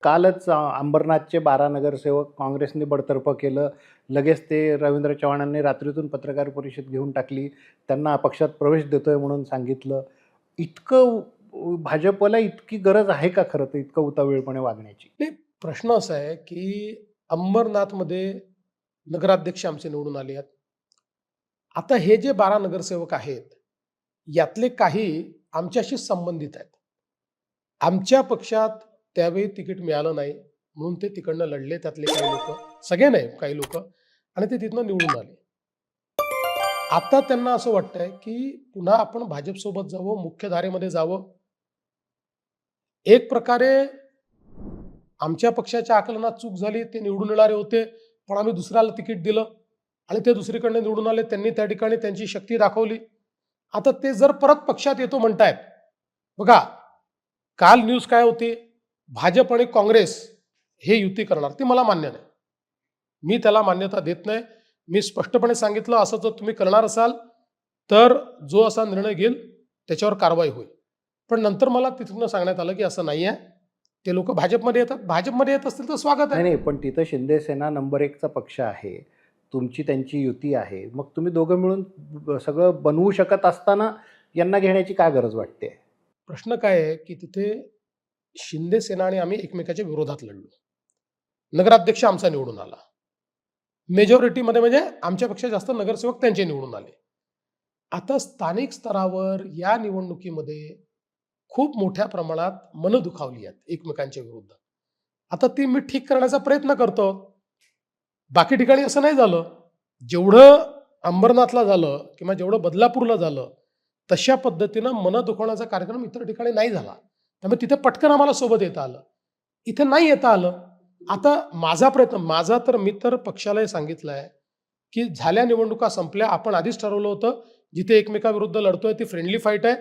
कालच अंबरनाथचे 12 नगरसेवक काँग्रेसने बडतर्फ केलं. लगेच ते रवींद्र चव्हाणांनी रात्रीतून पत्रकार परिषद घेऊन टाकली. त्यांना पक्षात प्रवेश देतोय म्हणून सांगितलं. इतकं भाजपला इतकी गरज आहे का खरं तर इतकं उतावीळपणे वागण्याची? नाही, प्रश्न असा आहे की अंबरनाथमध्ये नगराध्यक्ष आमचे निवडून आले आहेत. आता हे जे 12 नगरसेवक आहेत, यातले काही आमच्याशी संबंधित आहेत. आमच्या पक्षात त्यावेळी तिकीट मिळालं नाही म्हणून ते तिकडनं लढले, त्यातले काही लोक, सगळे नाही काही लोक, आणि ते तिथनं निवडून आले. आता त्यांना असं वाटतंय की पुन्हा आपण भाजपसोबत जावं, मुख्य धारेमध्ये जावं. एक प्रकारे आमच्या पक्षाच्या आकलनात चूक झाली, ते निवडून येणारे होते पण आम्ही दुसऱ्याला तिकीट दिलं आणि ते दुसरीकडनं निवडून आले, त्यांनी त्या ठिकाणी त्यांची शक्ती दाखवली. आता ते जर परत पक्षात येतो म्हणतायत, बघा काल न्यूज काय होती, भाजप आणि काँग्रेस हे युती करणार, ती मला मान्य नाही, मी त्याला मान्यता देत नाही. मी स्पष्टपणे सांगितलं, असं जर तुम्ही करणार असाल तर जो असा निर्णय घेईल त्याच्यावर कारवाई होईल. पण नंतर मला तिथून सांगण्यात आलं की असं नाही आहे, ते लोक भाजपमध्ये येतात, भाजपमध्ये येत असतील तर स्वागत नाही आहे. नाही, पण तिथं शिंदे सेना नंबर 1चा पक्ष आहे, तुमची त्यांची युती आहे. मग तुम्ही दोघं मिळून सगळं बनवू शकत असताना यांना घेण्याची काय गरज वाटते? प्रश्न काय आहे की तिथे शिंदे सेना आणि आम्ही एकमेकाच्या विरोधात लढलो. नगराध्यक्ष आमचा निवडून आला, मेजॉरिटीमध्ये म्हणजे आमच्यापेक्षा जास्त नगरसेवक त्यांचे निवडून आले. आता स्थानिक स्तरावर या निवडणुकीमध्ये खूप मोठ्या प्रमाणात मनं दुखावली आहेत एकमेकांच्या विरुद्ध. आता ती मी ठीक करण्याचा प्रयत्न करतो. बाकी ठिकाणी असं नाही झालं. जेवढं अंबरनाथला झालं किंवा जेवढं बदलापूरला झालं, तशा पद्धतीनं मनं दुखवण्याचा कार्यक्रम इतर ठिकाणी नाही झाला. त्यामुळे तिथे पटकन आम्हाला सोबत येता आलं, इथे नाही येता आलं. आता माझा प्रयत्न, माझा तर मी तर पक्षालाही सांगितलं आहे की झाल्या निवडणुका संपल्या, आपण आधीच ठरवलं होतं जिथे एकमेकाविरुद्ध लढतोय ती फ्रेंडली फाईट आहे.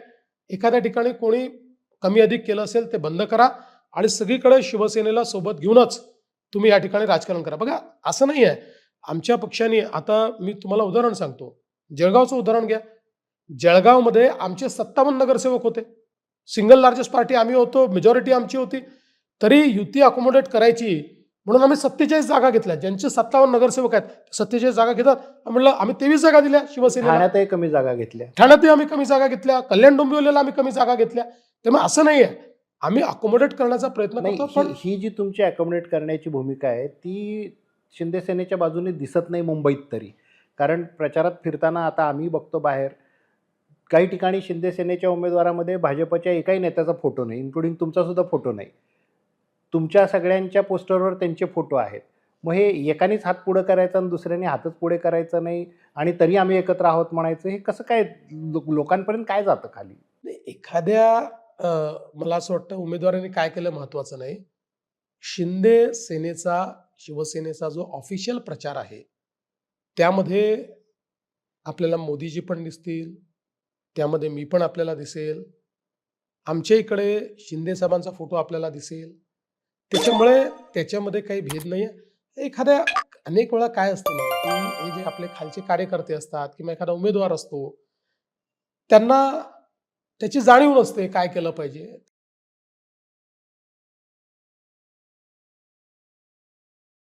एखाद्या ठिकाणी कोणी कमी अधिक केलं असेल ते बंद करा आणि सगळीकडे शिवसेनेला सोबत घेऊनच तुम्ही या ठिकाणी राजकारण करा. बघा असं नाही आहे, आमच्या पक्षाने, आता मी तुम्हाला उदाहरण सांगतो, जळगावचं उदाहरण घ्या. जळगावमध्ये आमचे 57 नगरसेवक होते, सिंगल लार्जेस्ट पार्टी आम्ही होतो, मेजॉरिटी आमची होती, तरी युती अकोमोडेट करायची म्हणून आम्ही 47 जागा घेतल्या. ज्यांचे 57 नगरसेवक आहेत 47 जागा घेतात. म्हणलं आम्ही 23 जागा दिल्या शिवसेनेला. ठाण्यातही कमी जागा घेतल्या, ठाण्यातही आम्ही कमी जागा घेतल्या, कल्याण डोंबिवलीला आम्ही कमी जागा घेतल्या. त्यामुळे असं नाही आहे, आम्ही अकोमोडेट करण्याचा प्रयत्न नाही. करतो. पण ही जी तुमची अकोमोडेट करण्याची भूमिका आहे ती शिंदे सेनेच्या बाजूने दिसत नाही मुंबईत तरी. कारण प्रचारात फिरताना आता आम्ही बघतो बाहेर काही ठिकाणी शिंदे सेनेच्या उमेदवारामध्ये भाजपच्या एकाही नेत्याचा फोटो नाही, इन्क्लुडिंग तुमचा सुद्धा फोटो नाही. तुमच्या सगळ्यांच्या पोस्टरवर त्यांचे फोटो आहेत. मग हे एकानेच हात पुढे करायचा आणि दुसऱ्याने हातच पुढे करायचा नाही आणि तरी आम्ही एकत्र आहोत म्हणायचं, हे कसं काय लोकांपर्यंत काय जातं खाली? एखाद्या मला असं वाटतं उमेदवारांनी काय केलं महत्वाचं नाही. शिंदे सेनेचा, शिवसेनेचा जो ऑफिशियल प्रचार आहे त्यामध्ये आपल्याला मोदीजी पण दिसतील, त्यामध्ये मी पण आपल्याला दिसेल, आमच्या इकडे शिंदे साहेबांचा फोटो आपल्याला दिसेल. त्याच्यामुळे त्याच्यामध्ये काही भेद नाही आहे. एखाद्या, अनेक वेळा काय असतं ना की हे जे आपले खालचे कार्यकर्ते असतात किंवा एखादा उमेदवार असतो, त्यांना त्याची जाणीव नसते काय केलं पाहिजे.